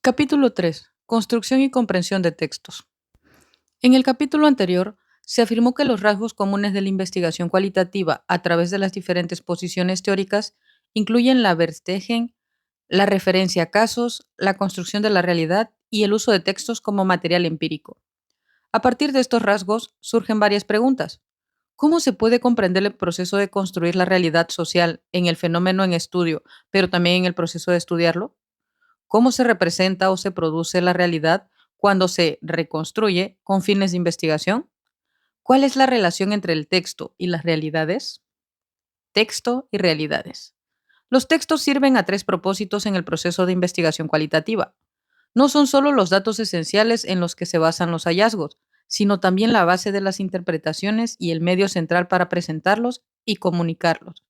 Capítulo 3. Construcción y comprensión de textos. En el capítulo anterior, se afirmó que los rasgos comunes de la investigación cualitativa a través de las diferentes posiciones teóricas incluyen la Verstegen, la referencia a casos, la construcción de la realidad y el uso de textos como material empírico. A partir de estos rasgos surgen varias preguntas. ¿Cómo se puede comprender el proceso de construir la realidad social en el fenómeno en estudio, pero también en el proceso de estudiarlo? ¿Cómo se representa o se produce la realidad cuando se reconstruye con fines de investigación? ¿Cuál es la relación entre el texto y las realidades? Texto y realidades. Los textos sirven a tres propósitos en el proceso de investigación cualitativa. No son solo los datos esenciales en los que se basan los hallazgos, sino también la base de las interpretaciones y el medio central para presentarlos y comunicarlos.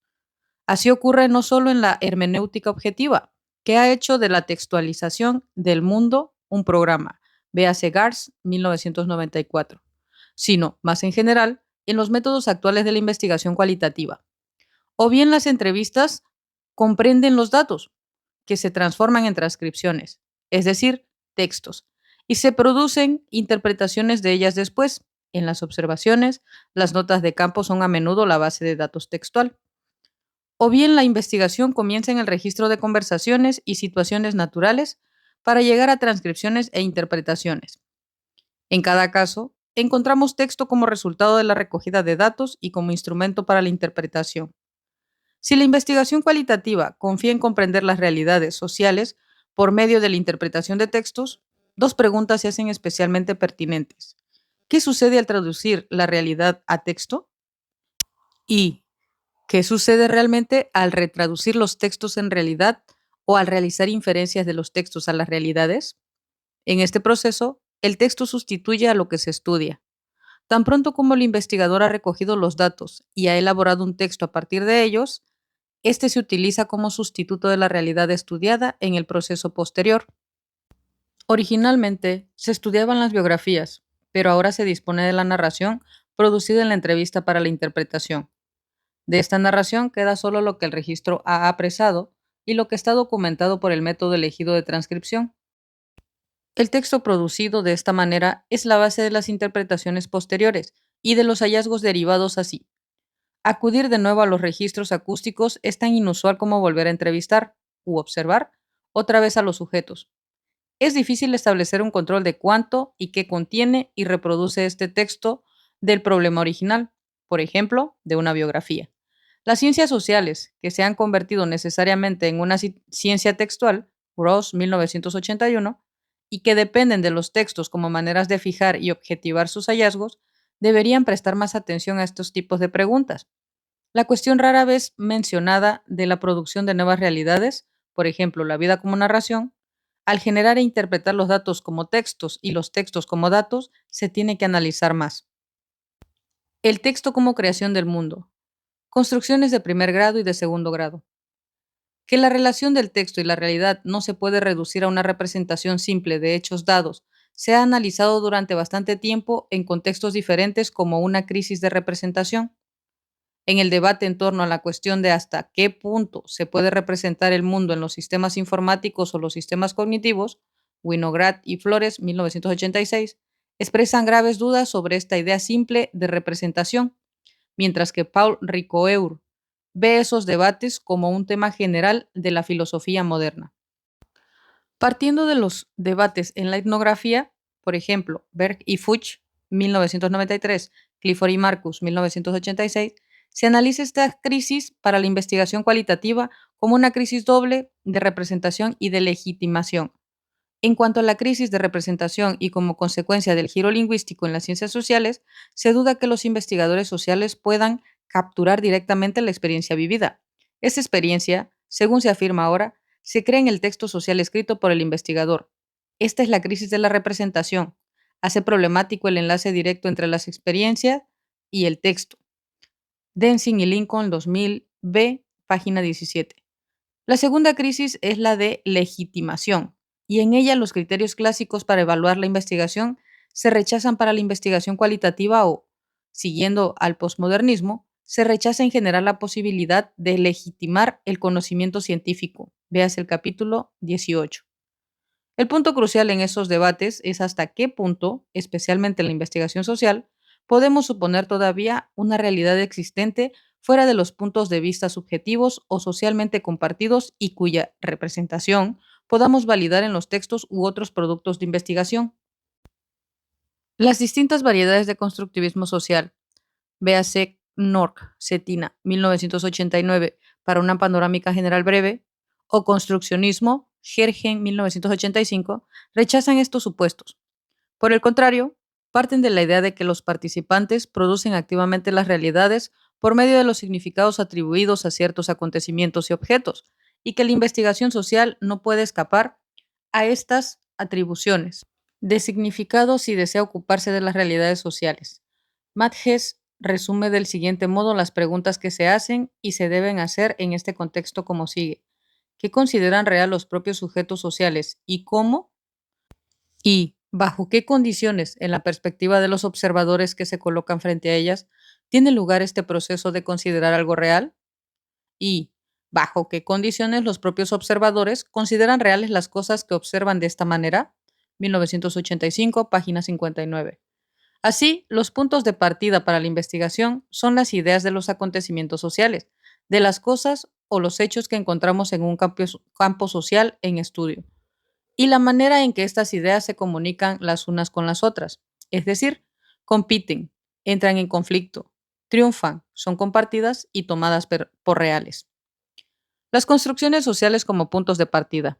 Así ocurre no solo en la hermenéutica objetiva, que ha hecho de la textualización del mundo un programa, véase Gars, 1994, sino, más en general, en los métodos actuales de la investigación cualitativa. O bien las entrevistas comprenden los datos, que se transforman en transcripciones, es decir, textos, y se producen interpretaciones de ellas después. En las observaciones, las notas de campo son a menudo la base de datos textual. O bien la investigación comienza en el registro de conversaciones y situaciones naturales para llegar a transcripciones e interpretaciones. En cada caso, encontramos texto como resultado de la recogida de datos y como instrumento para la interpretación. Si la investigación cualitativa confía en comprender las realidades sociales por medio de la interpretación de textos, dos preguntas se hacen especialmente pertinentes. ¿Qué sucede al traducir la realidad a texto? ¿Y qué sucede realmente al retraducir los textos en realidad o al realizar inferencias de los textos a las realidades? En este proceso, el texto sustituye a lo que se estudia. Tan pronto como el investigador ha recogido los datos y ha elaborado un texto a partir de ellos, este se utiliza como sustituto de la realidad estudiada en el proceso posterior. Originalmente se estudiaban las biografías, pero ahora se dispone de la narración producida en la entrevista para la interpretación. De esta narración queda solo lo que el registro ha apresado y lo que está documentado por el método elegido de transcripción. El texto producido de esta manera es la base de las interpretaciones posteriores y de los hallazgos derivados así. Acudir de nuevo a los registros acústicos es tan inusual como volver a entrevistar u observar otra vez a los sujetos. Es difícil establecer un control de cuánto y qué contiene y reproduce este texto del problema original, por ejemplo, de una biografía. Las ciencias sociales, que se han convertido necesariamente en una ciencia textual, Ross 1981, y que dependen de los textos como maneras de fijar y objetivar sus hallazgos, deberían prestar más atención a estos tipos de preguntas. La cuestión rara vez mencionada de la producción de nuevas realidades, por ejemplo, la vida como narración, al generar e interpretar los datos como textos y los textos como datos, se tiene que analizar más. El texto como creación del mundo. Construcciones de primer grado y de segundo grado. Que la relación del texto y la realidad no se puede reducir a una representación simple de hechos dados, se ha analizado durante bastante tiempo en contextos diferentes como una crisis de representación. En el debate en torno a la cuestión de hasta qué punto se puede representar el mundo en los sistemas informáticos o los sistemas cognitivos, Winograd y Flores, 1986, expresan graves dudas sobre esta idea simple de representación, mientras que Paul Ricoeur ve esos debates como un tema general de la filosofía moderna. Partiendo de los debates en la etnografía, por ejemplo, Berg y Fuchs, 1993, Clifford y Marcus, 1986, se analiza esta crisis para la investigación cualitativa como una crisis doble de representación y de legitimación. En cuanto a la crisis de representación y como consecuencia del giro lingüístico en las ciencias sociales, se duda que los investigadores sociales puedan capturar directamente la experiencia vivida. Esta experiencia, según se afirma ahora, se crea en el texto social escrito por el investigador. Esta es la crisis de la representación. Hace problemático el enlace directo entre las experiencias y el texto. Densing y Lincoln 2000 B, página 17. La segunda crisis es la de legitimación, y en ella los criterios clásicos para evaluar la investigación se rechazan para la investigación cualitativa o, siguiendo al posmodernismo, se rechaza en general la posibilidad de legitimar el conocimiento científico. Veas el capítulo 18. El punto crucial en esos debates es hasta qué punto, especialmente en la investigación social, podemos suponer todavía una realidad existente fuera de los puntos de vista subjetivos o socialmente compartidos y cuya representación podamos validar en los textos u otros productos de investigación. Las distintas variedades de constructivismo social, véase Nork, Cetina, 1989, para una panorámica general breve, o construccionismo, Gergen, 1985, rechazan estos supuestos. Por el contrario, parten de la idea de que los participantes producen activamente las realidades por medio de los significados atribuidos a ciertos acontecimientos y objetos, y que la investigación social no puede escapar a estas atribuciones de significado si desea ocuparse de las realidades sociales. Matt Hess resume del siguiente modo las preguntas que se hacen y se deben hacer en este contexto como sigue. ¿Qué consideran real los propios sujetos sociales y cómo y bajo qué condiciones, en la perspectiva de los observadores que se colocan frente a ellas, tiene lugar este proceso de considerar algo real? Y bajo qué condiciones los propios observadores consideran reales las cosas que observan de esta manera? 1985, página 59. Así, los puntos de partida para la investigación son las ideas de los acontecimientos sociales, de las cosas o los hechos que encontramos en un campo social en estudio, y la manera en que estas ideas se comunican las unas con las otras, es decir, compiten, entran en conflicto, triunfan, son compartidas y tomadas por reales. Las construcciones sociales como puntos de partida.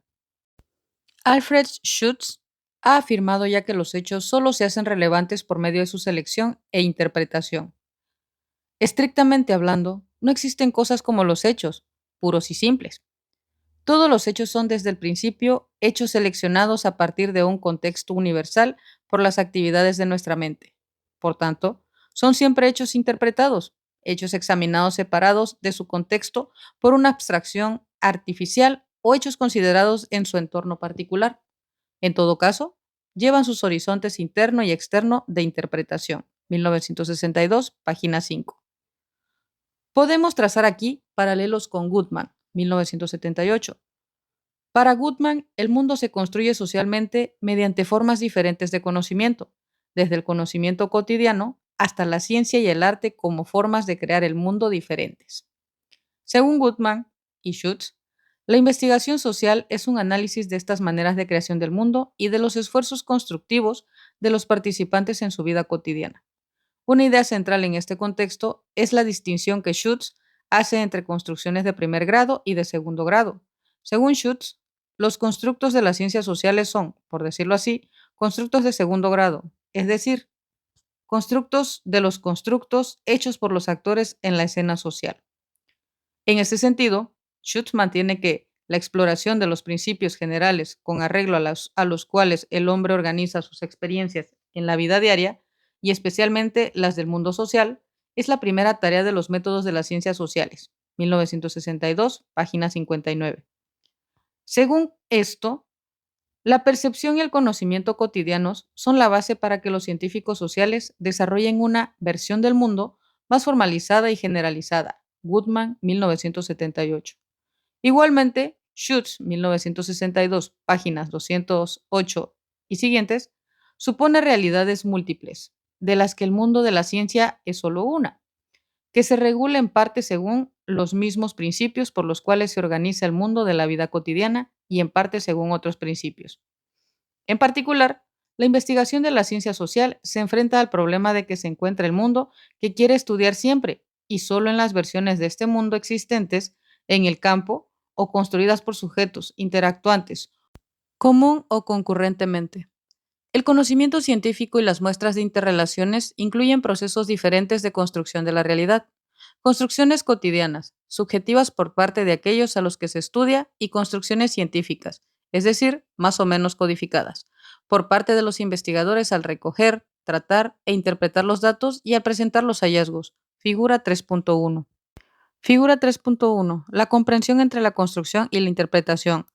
Alfred Schutz ha afirmado ya que los hechos solo se hacen relevantes por medio de su selección e interpretación. Estrictamente hablando, no existen cosas como los hechos, puros y simples. Todos los hechos son desde el principio hechos seleccionados a partir de un contexto universal por las actividades de nuestra mente. Por tanto, son siempre hechos interpretados, hechos examinados separados de su contexto por una abstracción artificial o hechos considerados en su entorno particular. En todo caso, llevan sus horizontes interno y externo de interpretación. 1962, página 5. Podemos trazar aquí paralelos con Goodman, 1978. Para Goodman, el mundo se construye socialmente mediante formas diferentes de conocimiento, desde el conocimiento cotidiano hasta la ciencia y el arte como formas de crear el mundo diferentes. Según Goodman y Schutz, la investigación social es un análisis de estas maneras de creación del mundo y de los esfuerzos constructivos de los participantes en su vida cotidiana. Una idea central en este contexto es la distinción que Schutz hace entre construcciones de primer grado y de segundo grado. Según Schutz, los constructos de las ciencias sociales son, por decirlo así, constructos de segundo grado, es decir, constructos de los constructos hechos por los actores en la escena social. En este sentido, Schutz mantiene que la exploración de los principios generales con arreglo a los cuales el hombre organiza sus experiencias en la vida diaria, y especialmente las del mundo social, es la primera tarea de los métodos de las ciencias sociales. 1962, página 59. Según esto, la percepción y el conocimiento cotidianos son la base para que los científicos sociales desarrollen una versión del mundo más formalizada y generalizada. Goodman, 1978. Igualmente, Schutz, 1962, páginas 208 y siguientes, supone realidades múltiples, de las que el mundo de la ciencia es solo una, que se regula en parte según los mismos principios por los cuales se organiza el mundo de la vida cotidiana y en parte según otros principios. En particular, la investigación de la ciencia social se enfrenta al problema de que se encuentra el mundo que quiere estudiar siempre y solo en las versiones de este mundo existentes en el campo o construidas por sujetos interactuantes, común o concurrentemente. El conocimiento científico y las muestras de interrelaciones incluyen procesos diferentes de construcción de la realidad, construcciones cotidianas, subjetivas por parte de aquellos a los que se estudia, y construcciones científicas, es decir, más o menos codificadas, por parte de los investigadores al recoger, tratar e interpretar los datos y al presentar los hallazgos. Figura 3.1. Figura 3.1. La comprensión entre la construcción y la interpretación,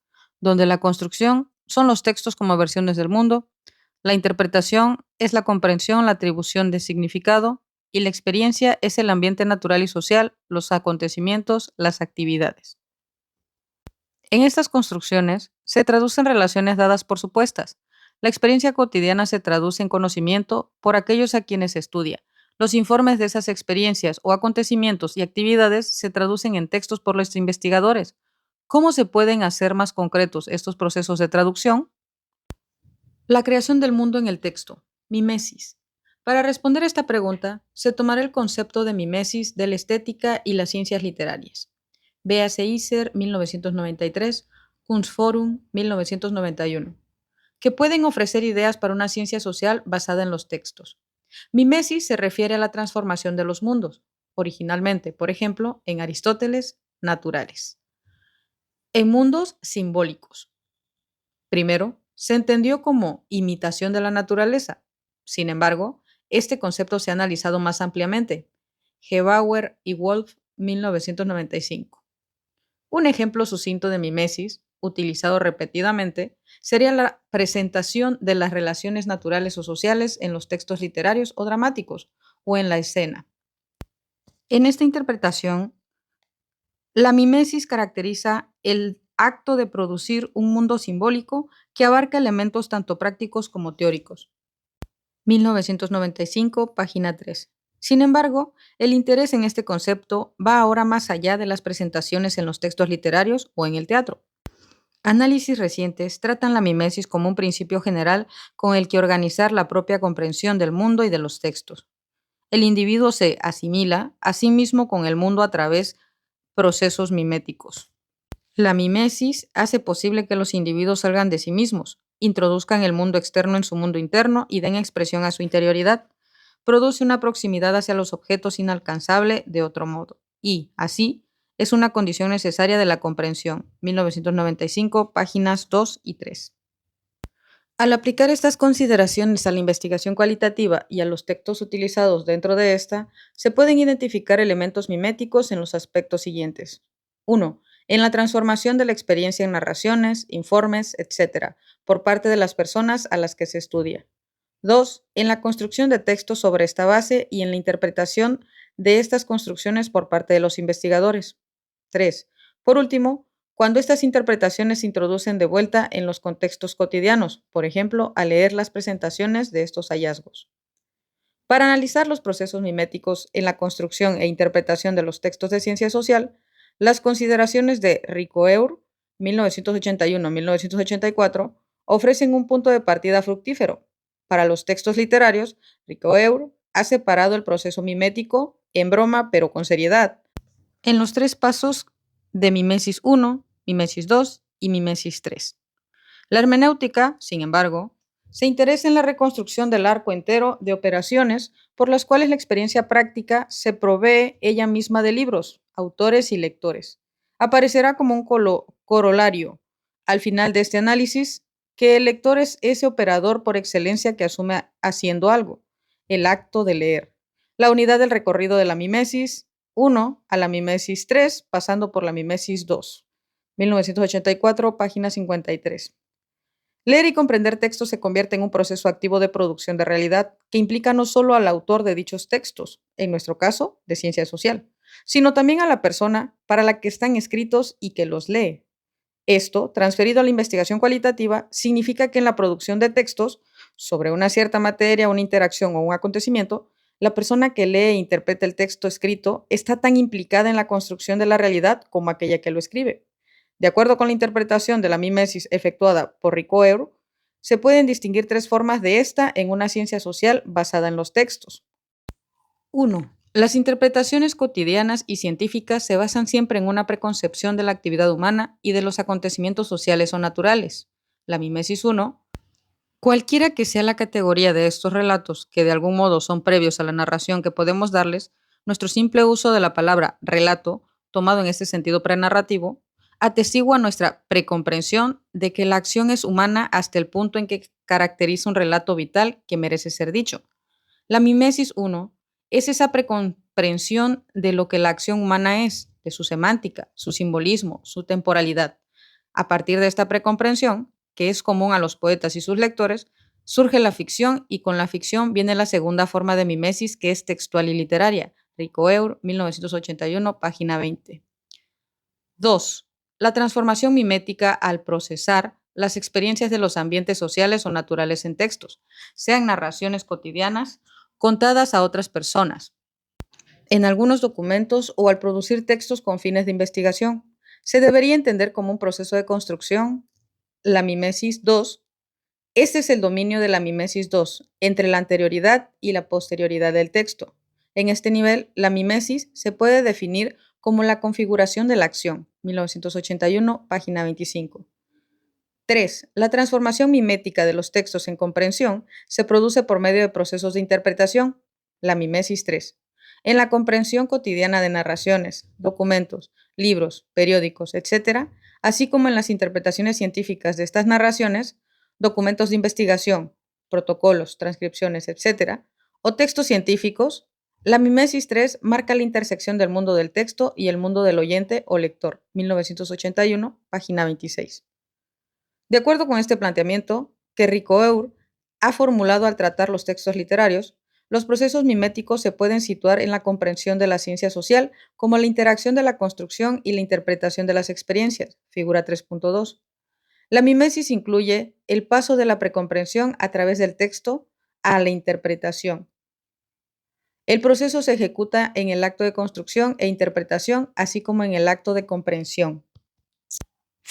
donde la construcción son los textos como versiones del mundo, la interpretación es la comprensión, la atribución de significado, y la experiencia es el ambiente natural y social, los acontecimientos, las actividades. En estas construcciones se traducen relaciones dadas por supuestas. La experiencia cotidiana se traduce en conocimiento por aquellos a quienes se estudia. Los informes de esas experiencias o acontecimientos y actividades se traducen en textos por los investigadores. ¿Cómo se pueden hacer más concretos estos procesos de traducción? La creación del mundo en el texto. Mimesis. Para responder a esta pregunta, se tomará el concepto de mimesis de la estética y las ciencias literarias. Véase Iser, 1993, Kunstforum, 1991, que pueden ofrecer ideas para una ciencia social basada en los textos. Mimesis se refiere a la transformación de los mundos, originalmente, por ejemplo, en Aristóteles, naturales, en mundos simbólicos. Primero, se entendió como imitación de la naturaleza. Sin embargo, este concepto se ha analizado más ampliamente. Gebauer y Wolf, 1995. Un ejemplo sucinto de mimesis, utilizado repetidamente, sería la presentación de las relaciones naturales o sociales en los textos literarios o dramáticos, o en la escena. En esta interpretación, la mimesis caracteriza el acto de producir un mundo simbólico que abarca elementos tanto prácticos como teóricos. 1995, página 3. Sin embargo, el interés en este concepto va ahora más allá de las presentaciones en los textos literarios o en el teatro. Análisis recientes tratan la mimesis como un principio general con el que organizar la propia comprensión del mundo y de los textos. El individuo se asimila a sí mismo con el mundo a través de procesos miméticos. La mimesis hace posible que los individuos salgan de sí mismos, introduzcan el mundo externo en su mundo interno y den expresión a su interioridad. Produce una proximidad hacia los objetos inalcanzable de otro modo y, así, es una condición necesaria de la comprensión. 1995, páginas 2 y 3. Al aplicar estas consideraciones a la investigación cualitativa y a los textos utilizados dentro de esta, se pueden identificar elementos miméticos en los aspectos siguientes. 1. En la transformación de la experiencia en narraciones, informes, etc., por parte de las personas a las que se estudia. 2. En la construcción de textos sobre esta base y en la interpretación de estas construcciones por parte de los investigadores. 3. Por último, cuando estas interpretaciones se introducen de vuelta en los contextos cotidianos, por ejemplo, al leer las presentaciones de estos hallazgos. Para analizar los procesos miméticos en la construcción e interpretación de los textos de ciencia social, las consideraciones de Ricoeur, 1981-1984, ofrecen un punto de partida fructífero. Para los textos literarios, Ricoeur ha separado el proceso mimético, en broma pero con seriedad, en los tres pasos de mimesis 1, mimesis 2 y mimesis 3. La hermenéutica, sin embargo, se interesa en la reconstrucción del arco entero de operaciones por las cuales la experiencia práctica se provee ella misma de libros, autores y lectores. Aparecerá como un corolario al final de este análisis que el lector es ese operador por excelencia que asume haciendo algo, el acto de leer. La unidad del recorrido de la mimesis 1 a la mimesis 3, pasando por la mimesis 2. 1984, página 53. Leer y comprender textos se convierte en un proceso activo de producción de realidad que implica no solo al autor de dichos textos, en nuestro caso, de ciencia social, sino también a la persona para la que están escritos y que los lee. Esto, transferido a la investigación cualitativa, significa que en la producción de textos sobre una cierta materia, una interacción o un acontecimiento, la persona que lee e interpreta el texto escrito está tan implicada en la construcción de la realidad como aquella que lo escribe. De acuerdo con la interpretación de la mimesis efectuada por Ricoeur, se pueden distinguir tres formas de esta en una ciencia social basada en los textos. 1. Las interpretaciones cotidianas y científicas se basan siempre en una preconcepción de la actividad humana y de los acontecimientos sociales o naturales. La mimesis 1. Cualquiera que sea la categoría de estos relatos, que de algún modo son previos a la narración que podemos darles, nuestro simple uso de la palabra relato, tomado en este sentido prenarrativo, atestigua nuestra precomprensión de que la acción es humana hasta el punto en que caracteriza un relato vital que merece ser dicho. La mimesis 1 es esa precomprensión de lo que la acción humana es, de su semántica, su simbolismo, su temporalidad. A partir de esta precomprensión, que es común a los poetas y sus lectores, surge la ficción y con la ficción viene la segunda forma de mimesis que es textual y literaria. Ricoeur, 1981, página 20. 2. La transformación mimética al procesar las experiencias de los ambientes sociales o naturales en textos, sean narraciones cotidianas contadas a otras personas, en algunos documentos o al producir textos con fines de investigación. Se debería entender como un proceso de construcción. La mimesis 2. Este es el dominio de la mimesis 2 entre la anterioridad y la posterioridad del texto. En este nivel, la mimesis se puede definir como la configuración de la acción, 1981, página 25. 3. La transformación mimética de los textos en comprensión se produce por medio de procesos de interpretación, la mimesis 3. En la comprensión cotidiana de narraciones, documentos, libros, periódicos, etc., así como en las interpretaciones científicas de estas narraciones, documentos de investigación, protocolos, transcripciones, etc., o textos científicos, la mimesis 3 marca la intersección del mundo del texto y el mundo del oyente o lector, 1981, página 26. De acuerdo con este planteamiento, que Ricoeur ha formulado al tratar los textos literarios, los procesos miméticos se pueden situar en la comprensión de la ciencia social como la interacción de la construcción y la interpretación de las experiencias, figura 3.2. La mimesis incluye el paso de la precomprensión a través del texto a la interpretación. El proceso se ejecuta en el acto de construcción e interpretación, así como en el acto de comprensión.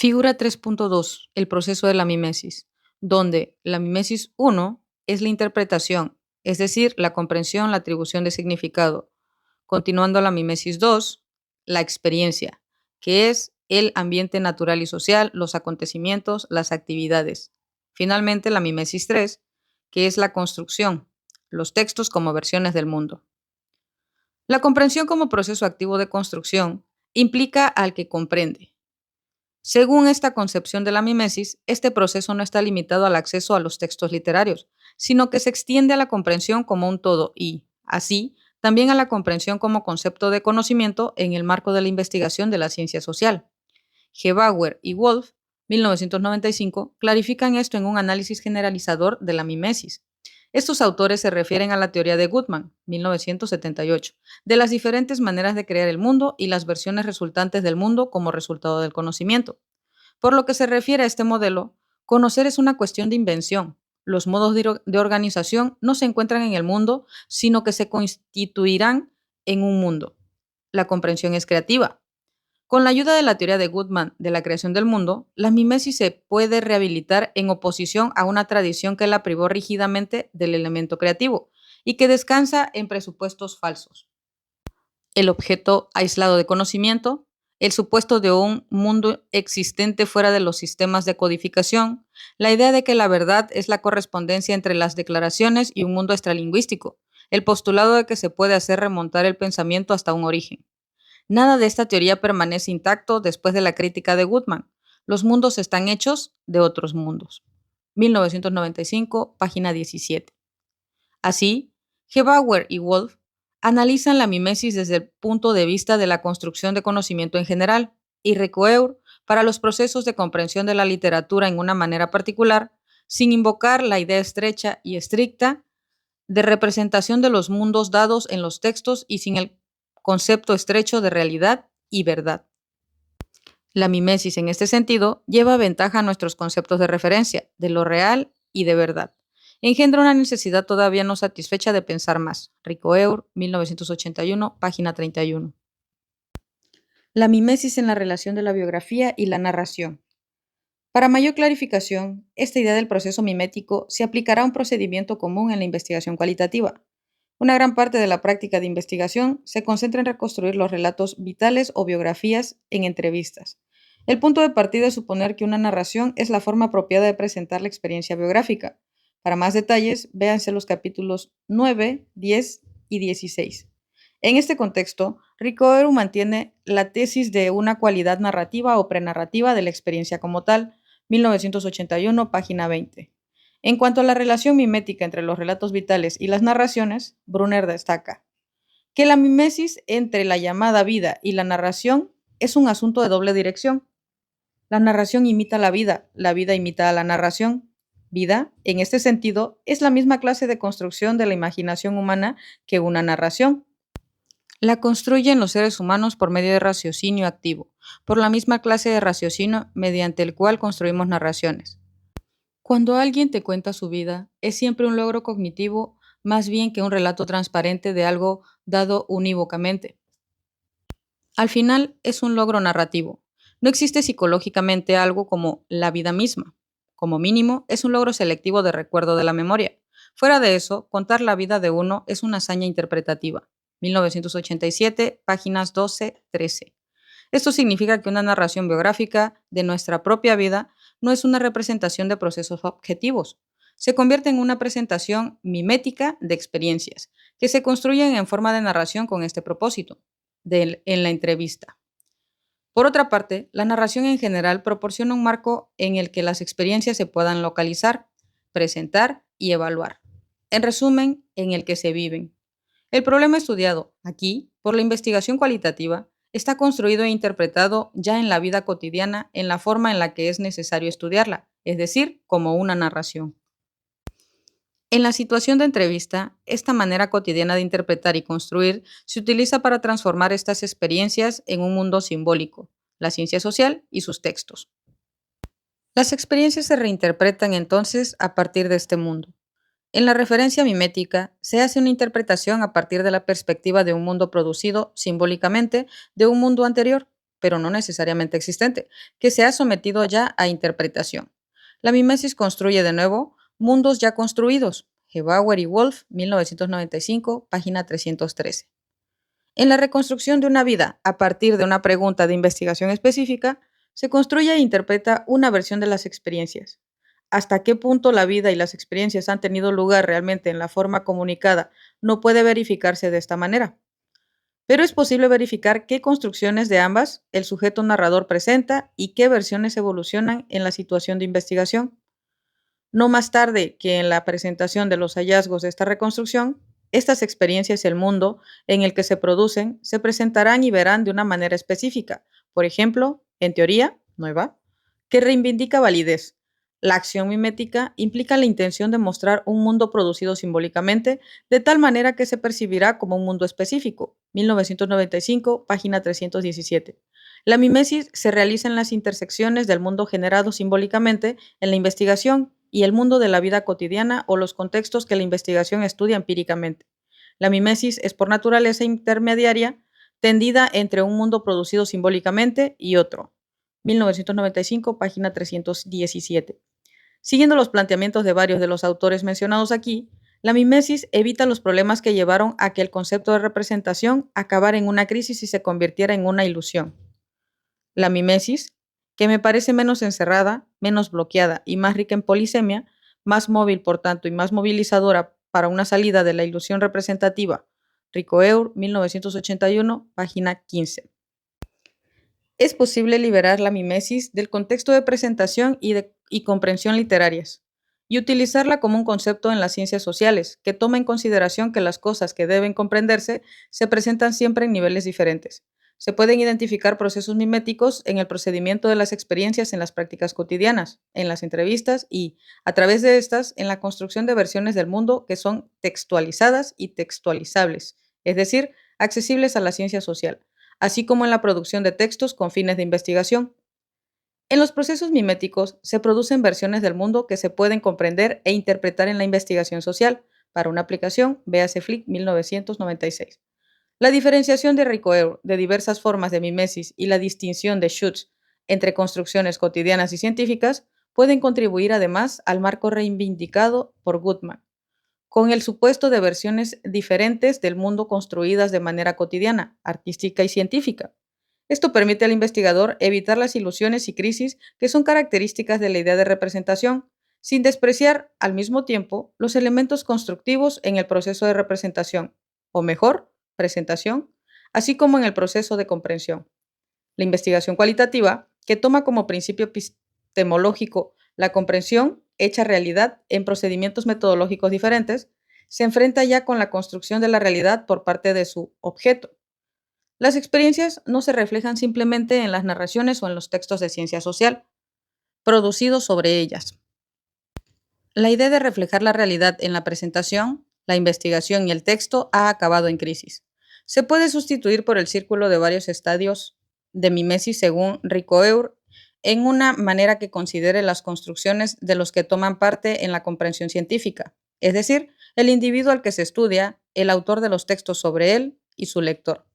Figura 3.2, el proceso de la mimesis, donde la mimesis 1 es la interpretación, es decir, la comprensión, la atribución de significado. Continuando la mimesis 2, la experiencia, que es el ambiente natural y social, los acontecimientos, las actividades. Finalmente, la mimesis 3, que es la construcción, los textos como versiones del mundo. La comprensión como proceso activo de construcción implica al que comprende. Según esta concepción de la mimesis, este proceso no está limitado al acceso a los textos literarios, sino que se extiende a la comprensión como un todo y, así, también a la comprensión como concepto de conocimiento en el marco de la investigación de la ciencia social. Gebauer y Wolf, 1995, clarifican esto en un análisis generalizador de la mimesis. Estos autores se refieren a la teoría de Goodman, 1978, de las diferentes maneras de crear el mundo y las versiones resultantes del mundo como resultado del conocimiento. Por lo que se refiere a este modelo, conocer es una cuestión de invención. Los modos de organización no se encuentran en el mundo, sino que se constituirán en un mundo. La comprensión es creativa. Con la ayuda de la teoría de Goodman de la creación del mundo, la mimesis se puede rehabilitar en oposición a una tradición que la privó rígidamente del elemento creativo y que descansa en presupuestos falsos. El objeto aislado de conocimiento, el supuesto de un mundo existente fuera de los sistemas de codificación, la idea de que la verdad es la correspondencia entre las declaraciones y un mundo extralingüístico, el postulado de que se puede hacer remontar el pensamiento hasta un origen. Nada de esta teoría permanece intacto después de la crítica de Goodman. Los mundos están hechos de otros mundos. 1995, página 17. Así, Gebauer y Wolf analizan la mimesis desde el punto de vista de la construcción de conocimiento en general y Ricoeur para los procesos de comprensión de la literatura en una manera particular, sin invocar la idea estrecha y estricta de representación de los mundos dados en los textos y sin el concepto estrecho de realidad y verdad. La mimesis, en este sentido, lleva ventaja a nuestros conceptos de referencia, de lo real y de verdad. Engendra una necesidad todavía no satisfecha de pensar más. Ricoeur, 1981, página 31. La mimesis en la relación de la biografía y la narración. Para mayor clarificación, esta idea del proceso mimético se aplicará a un procedimiento común en la investigación cualitativa. Una gran parte de la práctica de investigación se concentra en reconstruir los relatos vitales o biografías en entrevistas. El punto de partida es suponer que una narración es la forma apropiada de presentar la experiencia biográfica. Para más detalles, véanse los capítulos 9, 10 y 16. En este contexto, Ricoeur mantiene la tesis de una cualidad narrativa o prenarrativa de la experiencia como tal, 1981, página 20. En cuanto a la relación mimética entre los relatos vitales y las narraciones, Brunner destaca que la mimesis entre la llamada vida y la narración es un asunto de doble dirección. La narración imita la vida imita a la narración. Vida, en este sentido, es la misma clase de construcción de la imaginación humana que una narración. La construyen los seres humanos por medio de raciocinio activo, por la misma clase de raciocinio mediante el cual construimos narraciones. Cuando alguien te cuenta su vida, es siempre un logro cognitivo más bien que un relato transparente de algo dado unívocamente. Al final es un logro narrativo. No existe psicológicamente algo como la vida misma. Como mínimo, es un logro selectivo de recuerdo de la memoria. Fuera de eso, contar la vida de uno es una hazaña interpretativa. 1987, páginas 12-13. Esto significa que una narración biográfica de nuestra propia vida no es una representación de procesos objetivos. Se convierte en una presentación mimética de experiencias, que se construyen en forma de narración con este propósito, en la entrevista. Por otra parte, la narración en general proporciona un marco en el que las experiencias se puedan localizar, presentar y evaluar. En resumen, en el que se viven. El problema estudiado aquí, por la investigación cualitativa, está construido e interpretado ya en la vida cotidiana en la forma en la que es necesario estudiarla, es decir, como una narración. En la situación de entrevista, esta manera cotidiana de interpretar y construir se utiliza para transformar estas experiencias en un mundo simbólico, la ciencia social y sus textos. Las experiencias se reinterpretan entonces a partir de este mundo. En la referencia mimética se hace una interpretación a partir de la perspectiva de un mundo producido simbólicamente de un mundo anterior, pero no necesariamente existente, que se ha sometido ya a interpretación. La mimesis construye de nuevo mundos ya construidos. Gebauer y Wolf, 1995, página 313. En la reconstrucción de una vida a partir de una pregunta de investigación específica, se construye e interpreta una versión de las experiencias. Hasta qué punto la vida y las experiencias han tenido lugar realmente en la forma comunicada no puede verificarse de esta manera. Pero es posible verificar qué construcciones de ambas el sujeto narrador presenta y qué versiones evolucionan en la situación de investigación. No más tarde que en la presentación de los hallazgos de esta reconstrucción, estas experiencias y el mundo en el que se producen se presentarán y verán de una manera específica, por ejemplo, en teoría nueva, que reivindica validez. La acción mimética implica la intención de mostrar un mundo producido simbólicamente de tal manera que se percibirá como un mundo específico. 1995, página 317. La mimesis se realiza en las intersecciones del mundo generado simbólicamente en la investigación y el mundo de la vida cotidiana o los contextos que la investigación estudia empíricamente. La mimesis es por naturaleza intermediaria, tendida entre un mundo producido simbólicamente y otro. 1995, página 317. Siguiendo los planteamientos de varios de los autores mencionados aquí, la mimesis evita los problemas que llevaron a que el concepto de representación acabara en una crisis y se convirtiera en una ilusión. La mimesis, que me parece menos encerrada, menos bloqueada y más rica en polisemia, más móvil por tanto y más movilizadora para una salida de la ilusión representativa. Ricoeur, 1981, página 15. Es posible liberar la mimesis del contexto de presentación y comprensión literarias y utilizarla como un concepto en las ciencias sociales, que toma en consideración que las cosas que deben comprenderse se presentan siempre en niveles diferentes. Se pueden identificar procesos miméticos en el procedimiento de las experiencias en las prácticas cotidianas, en las entrevistas y, a través de estas, en la construcción de versiones del mundo que son textualizadas y textualizables, es decir, accesibles a la ciencia social, así como en la producción de textos con fines de investigación. En los procesos miméticos se producen versiones del mundo que se pueden comprender e interpretar en la investigación social. Para una aplicación, véase Flick 1996. La diferenciación de Ricoeur de diversas formas de mimesis y la distinción de Schutz entre construcciones cotidianas y científicas pueden contribuir además al marco reivindicado por Goodman, con el supuesto de versiones diferentes del mundo construidas de manera cotidiana, artística y científica. Esto permite al investigador evitar las ilusiones y crisis que son características de la idea de representación, sin despreciar al mismo tiempo los elementos constructivos en el proceso de representación, o mejor, presentación, así como en el proceso de comprensión. La investigación cualitativa, que toma como principio epistemológico la comprensión hecha realidad en procedimientos metodológicos diferentes, se enfrenta ya con la construcción de la realidad por parte de su objeto. Las experiencias no se reflejan simplemente en las narraciones o en los textos de ciencia social producidos sobre ellas. La idea de reflejar la realidad en la presentación, la investigación y el texto ha acabado en crisis. Se puede sustituir por el círculo de varios estadios de mimesis según Ricoeur en una manera que considere las construcciones de los que toman parte en la comprensión científica, es decir, el individuo al que se estudia, el autor de los textos sobre él y su lector.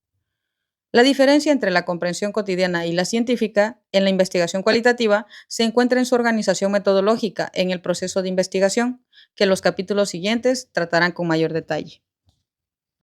La diferencia entre la comprensión cotidiana y la científica en la investigación cualitativa se encuentra en su organización metodológica en el proceso de investigación, que los capítulos siguientes tratarán con mayor detalle.